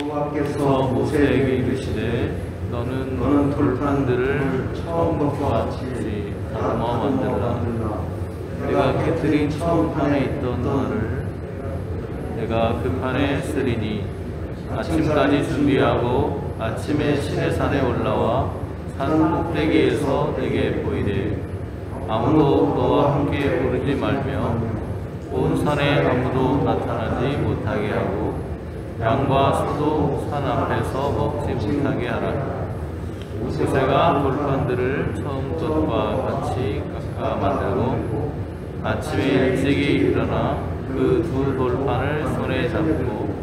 여호와께서 모세에게 이르시되 너는 돌판들을 처음 것과 같이 다듬어 만들라. 내가 깨뜨린 처음 판에 있던 말을 내가 그 판에 쓰리니 아침까지 준비하고 아침에 시내산에 올라와 산 꼭대기에서 내게 보이되 아무도 너와 함께 오르지 말며 온 산에 아무도 나타나지 못하게 하고 양과 소도 산 앞에서 먹지 못하게 하라. 모세가 돌판들을 처음 것과 같이 깎아 만들고 아침에 일찍이 일어나 그 두 돌판을 손에 잡고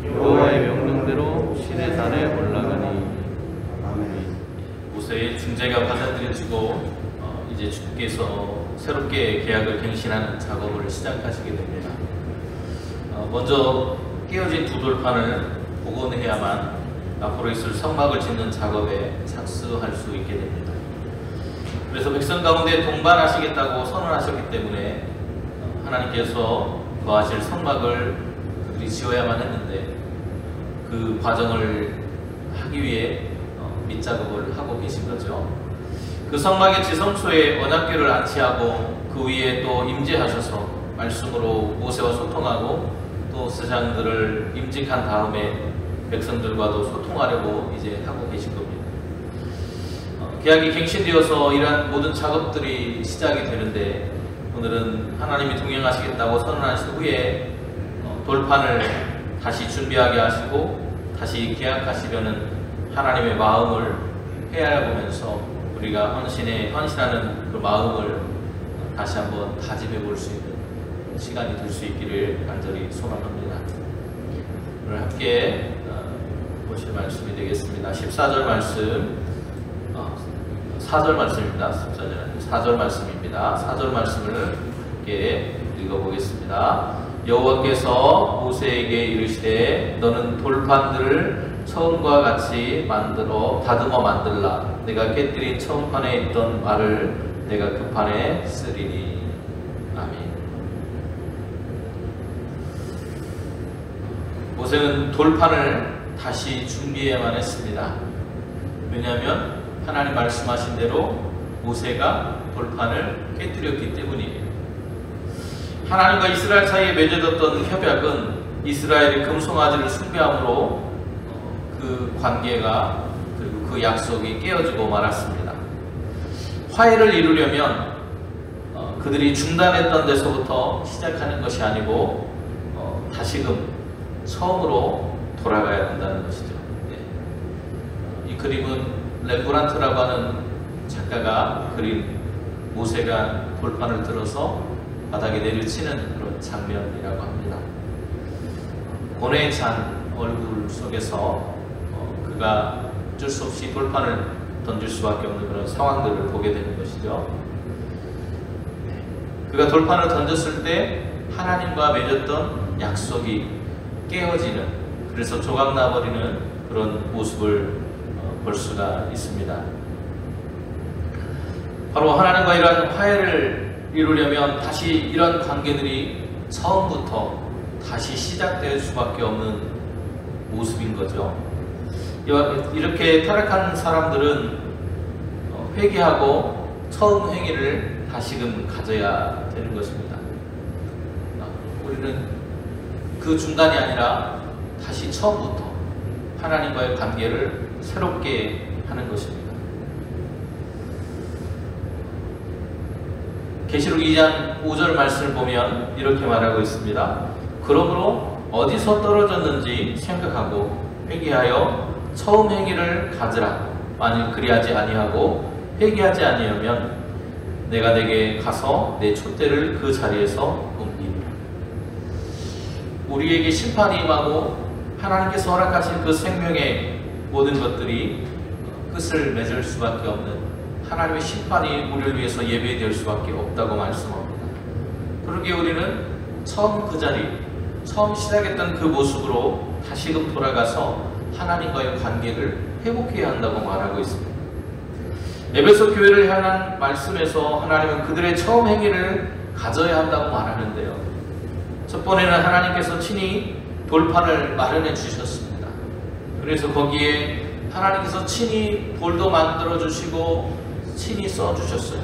여호와의 명령대로 시내산에 올라가니. 모세의 중재가 받아들여지고 이제 주께서 새롭게 계약을 갱신하는 작업을 시작하시게 됩니다. 먼저 깨어진 두 돌판을 복원해야만 앞으로 있을 성막을 짓는 작업에 착수할 수 있게 됩니다. 그래서 백성 가운데 동반하시겠다고 선언하셨기 때문에 하나님께서 거하실 성막을 그들이 지어야만 했는데 그 과정을 하기 위해 밑작업을 하고 계신 거죠. 그 성막의 지성소에 언약궤를 안치하고 그 위에 또 임재하셔서 말씀으로 모세와 소통하고 또 세상들을 임직한 다음에 백성들과도 소통하려고 이제 하고 계신 겁니다. 계약이 갱신되어서 이러한 모든 작업들이 시작이 되는데 오늘은 하나님이 동행하시겠다고 선언하신 후에 돌판을 다시 준비하게 하시고 다시 계약하시려는 하나님의 마음을 헤아려보면서 우리가 헌신하는 그 마음을 다시 한번 다짐해 볼 수 있는 시간이 될 수 있기를 간절히 소망합니다. 오늘 함께 보실 말씀이 되겠습니다. 14절 말씀, 4절 말씀입니다. 4절 말씀입니다. 4절 말씀을 함께 읽어보겠습니다. 여호와께서 모세에게 이르시되 너는 돌판들을 처음과 같이 다듬어 만들라. 내가 깨뜨린 처음 판에 있던 말을 내가 그 판에 쓰리니. 아멘. 모세는 돌판을 다시 준비해야만 했습니다. 왜냐하면 하나님 말씀하신 대로 모세가 돌판을 깨뜨렸기 때문이에요. 하나님과 이스라엘 사이에 맺어졌던 협약은 이스라엘이 금송아지를 숭배함으로 그 관계가 그리고 그 약속이 깨어지고 말았습니다. 화해를 이루려면 그들이 중단했던 데서부터 시작하는 것이 아니고 다시금 처음으로 돌아가야 된다는 것이죠. 이 그림은 렘브란트라고 하는 작가가 그린 모세가 돌판을 들어서 바닥에 내려치는 그런 장면이라고 합니다. 고뇌에 찬 얼굴 속에서 그가 어쩔 수 없이 돌판을 던질 수밖에 없는 그런 상황들을 보게 되는 것이죠. 그가 돌판을 던졌을 때 하나님과 맺었던 약속이 깨어지는, 그래서 조각나버리는 그런 모습을 볼 수가 있습니다. 바로 하나님과 이러한 화해를 이루려면 다시 이런 관계들이 처음부터 다시 시작될 수밖에 없는 모습인 거죠. 이렇게 타락한 사람들은 회개하고 처음 행위를 다시금 가져야 되는 것입니다. 우리는 그 중간이 아니라 다시 처음부터 하나님과의 관계를 새롭게 하는 것입니다. 계시록 2장 5절 말씀을 보면 이렇게 말하고 있습니다. 그러므로 어디서 떨어졌는지 생각하고 회개하여 처음 행위를 가지라. 만일 그리하지 아니하고 회개하지 아니하면 내가 내게 가서 내 촛대를 그 자리에서 옮기리라. 우리에게 심판이 임하고 하나님께서 허락하신 그 생명의 모든 것들이 끝을 맺을 수밖에 없는 하나님의 심판이 우리를 위해서 예배될 수밖에 없다고 말씀합니다. 그러기에 우리는 처음 그 자리, 처음 시작했던 그 모습으로 다시금 돌아가서 하나님과의 관계를 회복해야 한다고 말하고 있습니다. 에베소 교회를 향한 말씀에서 하나님은 그들의 처음 행위를 가져야 한다고 말하는데요. 첫 번에는 하나님께서 친히 돌판을 마련해 주셨습니다. 그래서 거기에 하나님께서 친히 돌도 만들어 주시고 친히 써 주셨어요.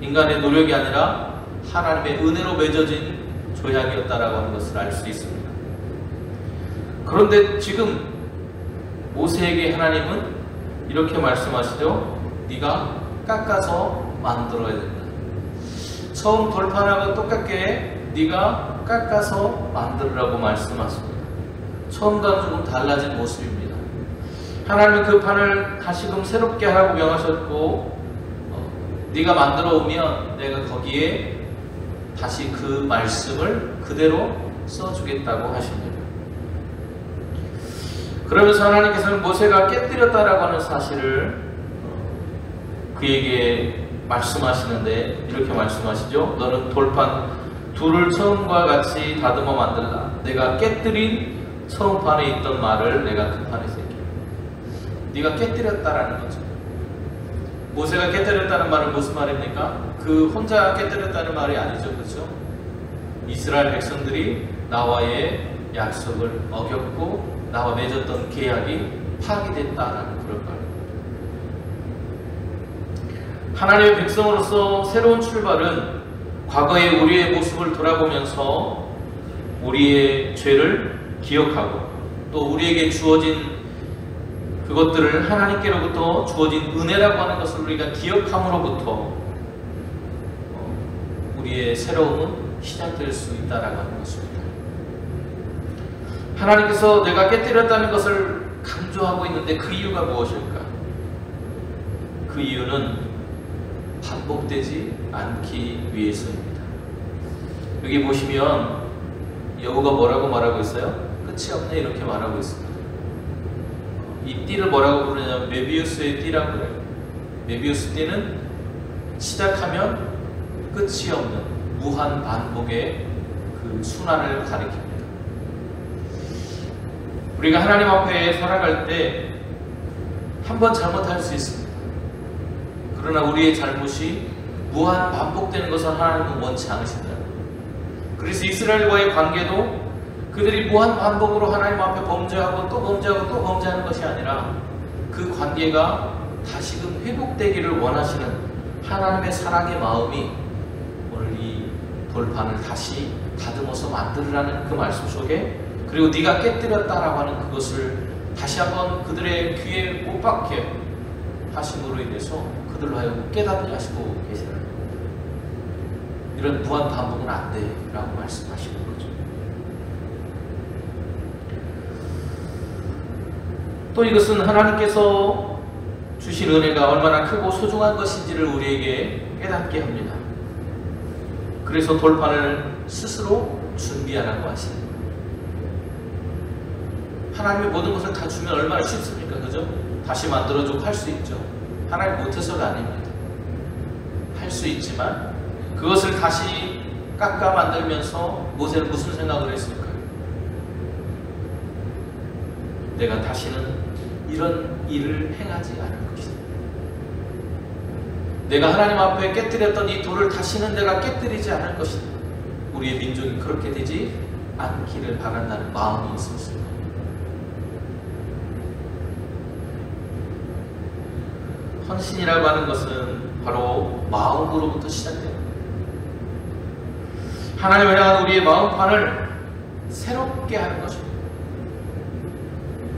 인간의 노력이 아니라 하나님의 은혜로 맺어진 조약이었다라고 하는 것을 알 수 있습니다. 그런데 지금 모세에게 하나님은 이렇게 말씀하시죠. 네가 깎아서 만들어야 된다. 처음 돌판하고 똑같게 네가 깎아서 만들으라고 말씀하십니다. 처음과는 조금 달라진 모습입니다. 하나님은 그 판을 다시금 새롭게 하라고 명하셨고 네가 만들어 오면 내가 거기에 다시 그 말씀을 그대로 써주겠다고 하십니다. 그러면서 하나님께서는 모세가 깨뜨렸다라고 하는 사실을 그에게 말씀하시는데 이렇게 말씀하시죠. 너는 돌판 둘을 처음과 같이 다듬어 만들라. 내가 깨뜨린 처음 판에 있던 말을 내가 그 판에 새겨. 네가 깨뜨렸다라는 거죠. 모세가 깨뜨렸다는 말은 무슨 말입니까? 그 혼자 깨뜨렸다는 말이 아니죠. 그렇죠? 이스라엘 백성들이 나와의 약속을 어겼고 나와 맺었던 계약이 파기됐다라는 그런 말. 하나님의 백성으로서 새로운 출발은 과거의 우리의 모습을 돌아보면서 우리의 죄를 기억하고 또 우리에게 주어진 그것들을 하나님께로부터 주어진 은혜라고 하는 것을 우리가 기억함으로부터 우리의 새로움은 시작될 수 있다라고 하는 것입니다. 하나님께서 내가 깨뜨렸다는 것을 강조하고 있는데 그 이유가 무엇일까? 그 이유는 반복되지 않기 위해서입니다. 여기 보시면 여호가 뭐라고 말하고 있어요? 끝이 없네 이렇게 말하고 있습니다. 이 띠를 뭐라고 부르냐면 메비우스의 띠라고 그래요. 메비우스 띠는 시작하면 끝이 없는 무한 반복의 그 순환을 가리킵니다. 우리가 하나님 앞에 살아갈 때 한 번 잘못할 수 있습니다. 그러나 우리의 잘못이 무한 반복되는 것을 하나님은 원치 않으신다. 그래서 이스라엘과의 관계도 그들이 무한 반복으로 하나님 앞에 범죄하고 또 범죄하고 또 범죄하는 것이 아니라 그 관계가 다시금 회복되기를 원하시는 하나님의 사랑의 마음이 오늘 이 돌판을 다시 다듬어서 만들으라는 그 말씀 속에 그리고 네가 깨뜨렸다라고 하는 그것을 다시 한번 그들의 귀에 못 박게 하심으로 인해서 그들로 하여금 깨닫게 하시고 계시는 겁니다. 이런 무한 반복은 안 돼 라고 말씀하시는 거죠. 또 이것은 하나님께서 주신 은혜가 얼마나 크고 소중한 것인지를 우리에게 깨닫게 합니다. 그래서 돌판을 스스로 준비하라고 하시는 거예요. 하나님의 모든 것을 다 주면 얼마나 쉽습니까? 그죠? 다시 만들어주고 할 수 있죠. 하나님 못해서가 아닙니다. 할 수 있지만 그것을 다시 깎아 만들면서 모세는 무슨 생각을 했을까요? 내가 다시는 이런 일을 행하지 않을 것이다. 내가 하나님 앞에 깨뜨렸던 이 돌을 다시는 내가 깨뜨리지 않을 것이다. 우리의 민족이 그렇게 되지 않기를 바란다는 마음이 있었습니다. 헌신이라고 하는 것은 바로 마음으로부터 시작됩니다. 하나님을 향한 우리의 마음판을 새롭게 하는 것입니다.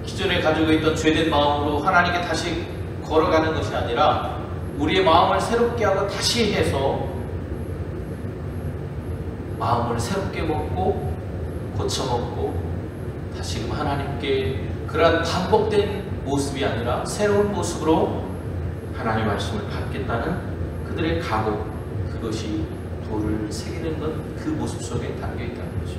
기존에 가지고 있던 죄된 마음으로 하나님께 다시 걸어가는 것이 아니라 우리의 마음을 새롭게 하고 다시 해서 마음을 새롭게 먹고 고쳐먹고 다시금 하나님께 그러한 반복된 모습이 아니라 새로운 모습으로 하나님의 말씀을 받겠다는 그들의 각오, 그것이 돌을 새기는 것, 그 모습 속에 담겨 있다는 거죠.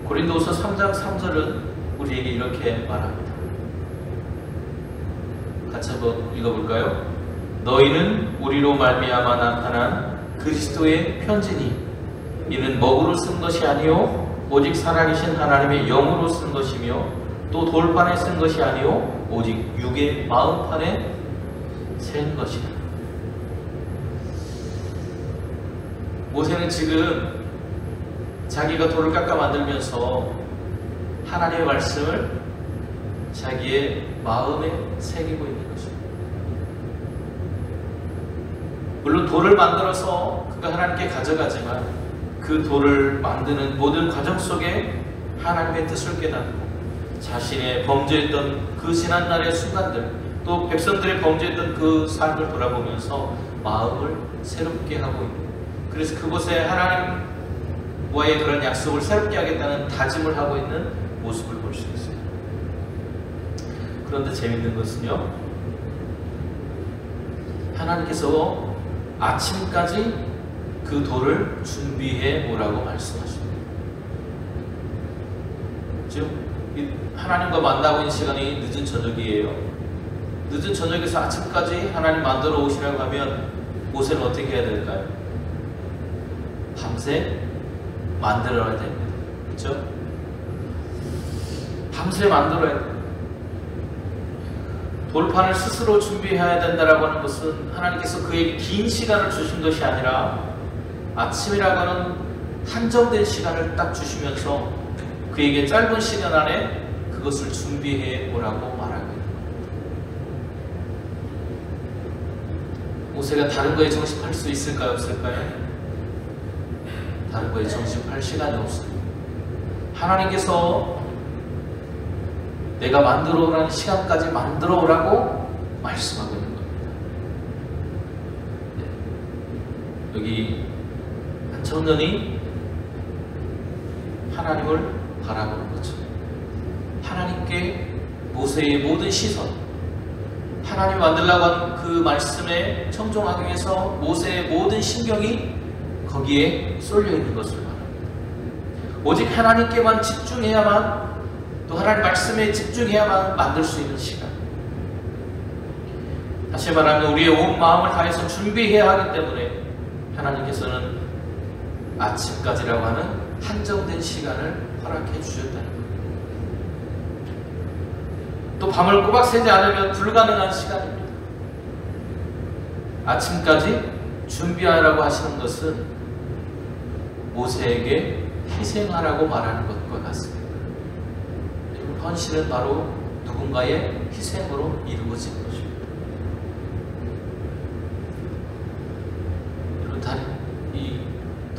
고린도후서 3장 3절은 우리에게 이렇게 말합니다. 같이 한번 읽어볼까요? 너희는 우리로 말미암아 나타난 그리스도의 편지니 이는 먹으로 쓴 것이 아니요 오직 살아계신 하나님의 영으로 쓴 것이며 또 돌판에 쓴 것이 아니요 오직 육의 마음판에 센 것이다. 모세는 지금 자기가 돌을 깎아 만들면서 하나님의 말씀을 자기의 마음에 새기고 있는 것입니다. 물론 돌을 만들어서 그가 하나님께 가져가지만 그 돌을 만드는 모든 과정 속에 하나님의 뜻을 깨닫고 자신의 범죄했던 그 지난날의 순간들, 또 백성들의 범죄했던 그 삶을 돌아보면서 마음을 새롭게 하고 있는, 그래서 그곳에 하나님과의 그런 약속을 새롭게 하겠다는 다짐을 하고 있는 모습을 볼 수 있어요. 그런데 재밌는 것은요, 하나님께서 아침까지 그 돌을 준비해 오라고 말씀하십니다. 지금 하나님과 만나고 있는 시간이 늦은 저녁이에요. 늦은 저녁에서 아침까지 하나님 만들어 오시라고 하면 모세는 어떻게 해야 될까요? 밤새 만들어야 됩니다. 그렇죠? 밤새 만들어야 됩니다. 돌판을 스스로 준비해야 된다라고 하는 것은 하나님께서 그에게 긴 시간을 주신 것이 아니라 아침이라고 하는 한정된 시간을 딱 주시면서 그에게 짧은 시간 안에 그것을 준비해 오라고 말하고 있는 겁니다. 모세가 다른 거에 정신할 수 있을까요? 없을까요? 다른 거에 정신할 시간이 없습니다. 하나님께서 내가 만들어 오라는 시간까지 만들어 오라고 말씀하고 있는 겁니다. 네. 여기 한 청년이 하나님을 바라보는 거죠. 하나님께 모세의 모든 시선, 하나님 만들라고 한 그 말씀에 청종하기 위해서 모세의 모든 신경이 거기에 쏠려 있는 것을 말합니다. 오직 하나님께만 집중해야만, 또 하나님 말씀에 집중해야만 만들 수 있는 시간. 다시 말하면 우리의 온 마음을 다해서 준비해야 하기 때문에 하나님께서는 아침까지라고 하는 한정된 시간을 허락해 주셨다는 거예요. 또 밤을 꼬박 새지 않으면 불가능한 시간입니다. 아침까지 준비하라고 하시는 것은 모세에게 희생하라고 말하는 것과 같습니다. 헌신은 바로 누군가의 희생으로 이루어진 것입니다.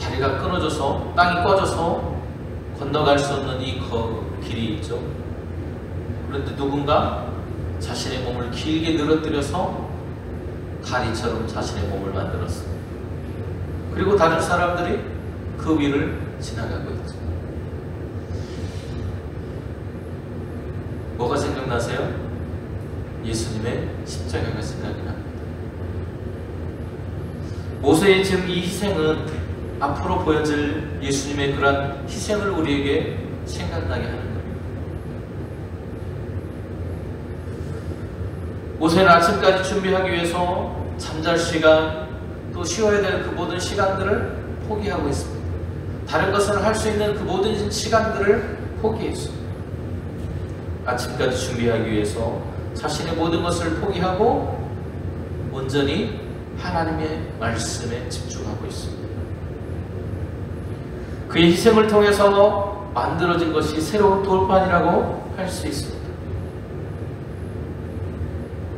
다리가 끊어져서 땅이 꺼져서 건너갈 수 없는 이 길이 있죠. 그런데 누군가 자신의 몸을 길게 늘어뜨려서 다리처럼 자신의 몸을 만들었습니다. 그리고 다른 사람들이 그 위를 지나가고 있죠. 뭐가 생각나세요? 예수님의 십자가가 생각이 납니다. 모세의 지금 이 희생은 앞으로 보여질 예수님의 그런 희생을 우리에게 생각나게 하는 겁니다. 모세는 아침까지 준비하기 위해서 잠잘 시간, 또 쉬어야 될 그 모든 시간들을 포기하고 있습니다. 다른 것을 할 수 있는 그 모든 시간들을 포기했습니다. 아침까지 준비하기 위해서 자신의 모든 것을 포기하고 온전히 하나님의 말씀에 집중하고 있습니다. 그의 희생을 통해서 만들어진 것이 새로운 돌판이라고 할 수 있습니다.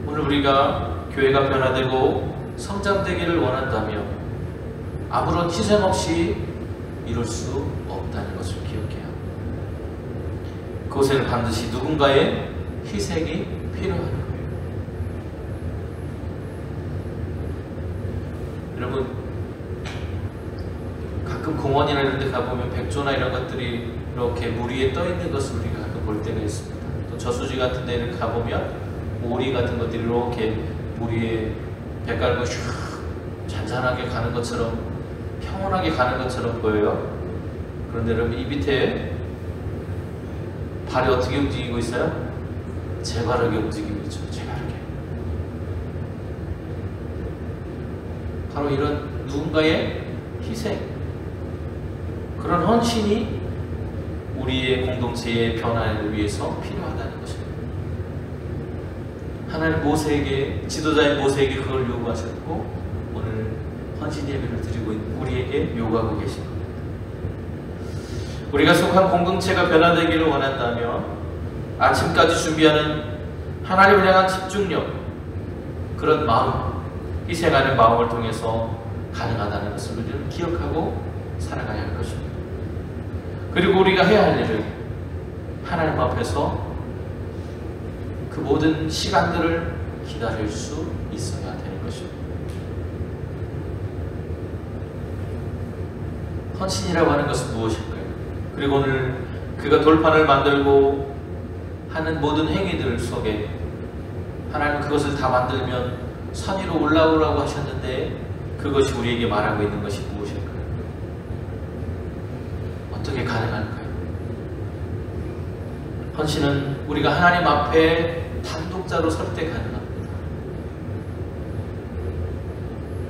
오늘 우리가 교회가 변화되고 성장되기를 원한다면 아무런 희생 없이 이룰 수 없다는 것을 기억해야 합니다. 그곳에는 반드시 누군가의 희생이 필요한 거예요. 여러분, 가끔 공원이나 이런 데 가보면 백조나 이런 것들이 이렇게 물 위에 떠 있는 것을 우리가 가끔 볼 때가 있습니다. 또 저수지 같은 데를 가보면 오리 같은 것들이 이렇게 물 위에 배 깔고 슉 잔잔하게 가는 것처럼, 평온하게 가는 것처럼 보여요. 그런데 여러분, 이 밑에 발이 어떻게 움직이고 있어요? 재바르게 움직이고 있죠. 재바르게. 바로 이런 누군가의 희생, 그런 헌신이 우리의 공동체의 변화를 위해서 필요하다는 것입니다. 하나님 모세에게, 지도자인 모세에게 그걸 요구하셨고 오늘 헌신 예배를 드리고 있는 우리에게 요구하고 계신 겁니다. 우리가 속한 공동체가 변화되기를 원한다면 아침까지 준비하는 하나님을 향한 집중력, 그런 마음, 희생하는 마음을 통해서 가능하다는 것을 우리는 기억하고 살아가야 할 것입니다. 그리고 우리가 해야 할 일을 하나님 앞에서 그 모든 시간들을 기다릴 수 있어야 되는 것입니다. 헌신이라고 하는 것은 무엇일까요? 그리고 오늘 그가 돌판을 만들고 하는 모든 행위들 속에 하나님은 그것을 다 만들면 산 위로 올라오라고 하셨는데 그것이 우리에게 말하고 있는 것이 무엇일까요? 어떻게 가능할까요? 헌신은 우리가 하나님 앞에 단독자로 설 때 가능합니다.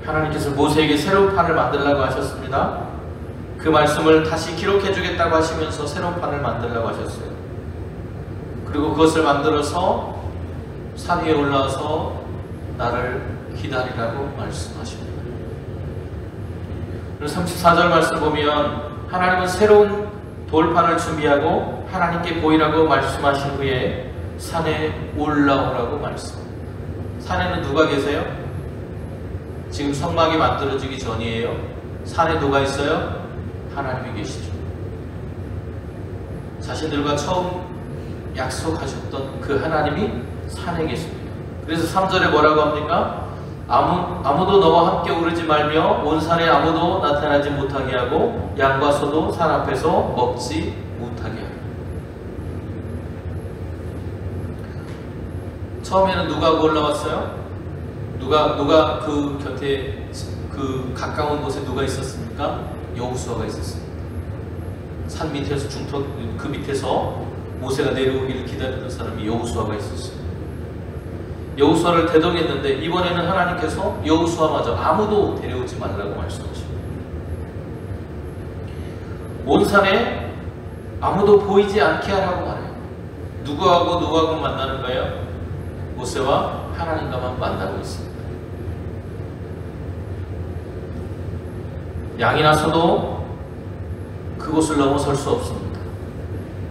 하나님께서 모세에게 새로운 판을 만들라고 하셨습니다. 그 말씀을 다시 기록해 주겠다고 하시면서 새로운 판을 만들라고 하셨어요. 그리고 그것을 만들어서 산 위에 올라와서 나를 기다리라고 말씀하십니다. 34절 말씀 보면 하나님은 새로운 돌판을 준비하고 하나님께 보이라고 말씀하신 후에 산에 올라오라고 말씀합니다. 산에는 누가 계세요? 지금 성막이 만들어지기 전이에요. 산에 누가 있어요? 하나님이 계시죠. 자신들과 처음 약속하셨던 그 하나님이 산에 계십니다. 그래서 3절에 뭐라고 합니까? 아무도 너와 함께 오르지 말며 온 산에 아무도 나타나지 못하게 하고 양과 소도 산 앞에서 먹지 못하게 하라. 처음에는 누가 올라왔어요? 누가 그 곁에 그 가까운 곳에 누가 있었습니까? 여호수아가 있었습니다. 산 밑에서 그 밑에서 모세가 내려오기를 기다리던 사람이 여호수아가 있었습니다. 여호수아를 대동했는데 이번에는 하나님께서 여호수아마저 아무도 데려오지 말라고 말씀하십니다. 온 산에 아무도 보이지 않게 하라고 말해요. 누구하고 만나는 거예요? 모세와 하나님과만 만나고 있습니다. 양이나 소도 그곳을 넘어설 수 없습니다.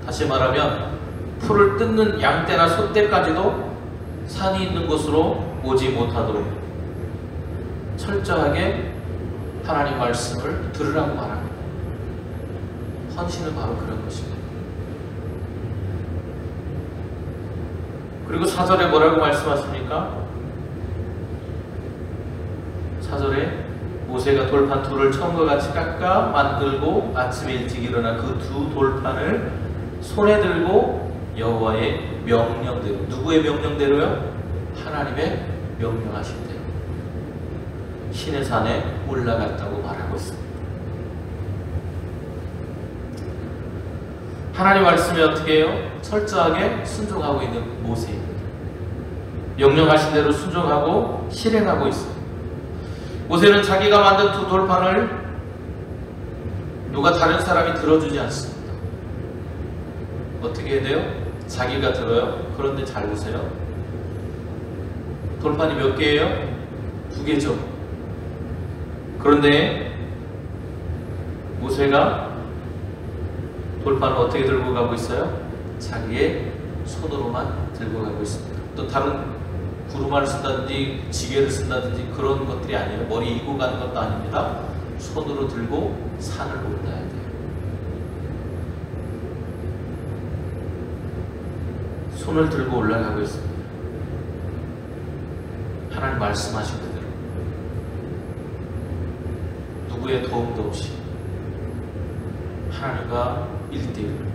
다시 말하면 풀을 뜯는 양떼나 소떼까지도 산이 있는 곳으로 오지 못하도록 철저하게 하나님 말씀을 들으라고 말합니다. 헌신은 바로 그런 것입니다. 그리고 4절에 뭐라고 말씀하십니까? 4절에 모세가 돌판 둘을 처음과 같이 깎아 만들고 아침에 일찍 일어나 그 두 돌판을 손에 들고 여호와의 명령대로, 누구의 명령대로요? 하나님의 명령하신 대로 신의 산에 올라갔다고 말하고 있습니다. 하나님 말씀에 어떻게 해요? 철저하게 순종하고 있는 모세입니다. 명령하신 대로 순종하고 실행하고 있어요. 모세는 자기가 만든 두 돌판을 누가 다른 사람이 들어주지 않습니다. 어떻게 해야 돼요? 자기가 들어요. 그런데 잘 보세요. 돌판이 몇 개예요? 2개죠. 그런데 모세가 돌판을 어떻게 들고 가고 있어요? 자기의 손으로만 들고 가고 있습니다. 또 다른 구루마를 쓴다든지 지게를 쓴다든지 그런 것들이 아니에요. 머리 이고 가는 것도 아닙니다. 손으로 들고 산을 올라야 돼요. 손을 들고 올라가고 있습니다. 하나님 말씀하신 그대로 누구의 도움도 없이 하나님과 1대1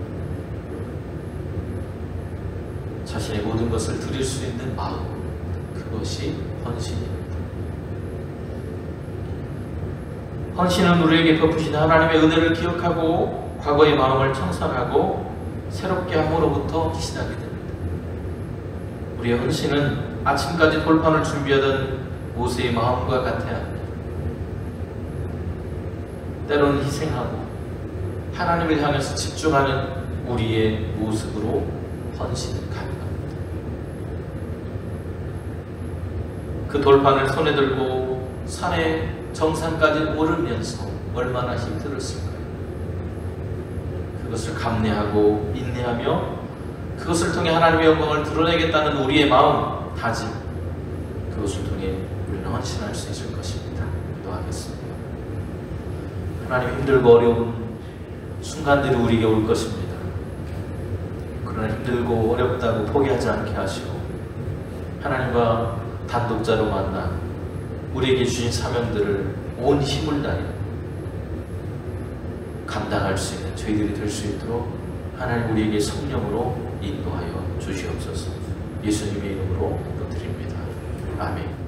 자신의 모든 것을 드릴 수 있는 마음, 그것이 헌신입니다. 헌신은 우리에게 베푸신 하나님의 은혜를 기억하고 과거의 마음을 청산하고 새롭게 함으로부터 시작이 됩니다. 우리의 헌신은 아침까지 돌판을 준비하던 모세의 마음과 같아야 합니다. 때로는 희생하고 하나님을 향해서 집중하는 우리의 모습으로 헌신은 가능합니다. 그 돌판을 손에 들고 산의 정상까지 오르면서 얼마나 힘들었을까요? 그것을 감내하고 인내하며 그것을 통해 하나님의 영광을 드러내겠다는 우리의 마음, 다짐, 그것을 통해 우리는 헌신할 수 있을 것입니다. 기도하겠습니다. 하나님, 힘들고 어려운 순간들이 우리에게 올 것입니다. 그러나 힘들고 어렵다고 포기하지 않게 하시고 하나님과 단독자로 만나 우리에게 주신 사명들을 온 힘을 다해 감당할 수 있는 저희들이 될 수 있도록 하나님 우리에게 성령으로 인도하여 주시옵소서. 예수님의 이름으로 기도드립니다. 아멘.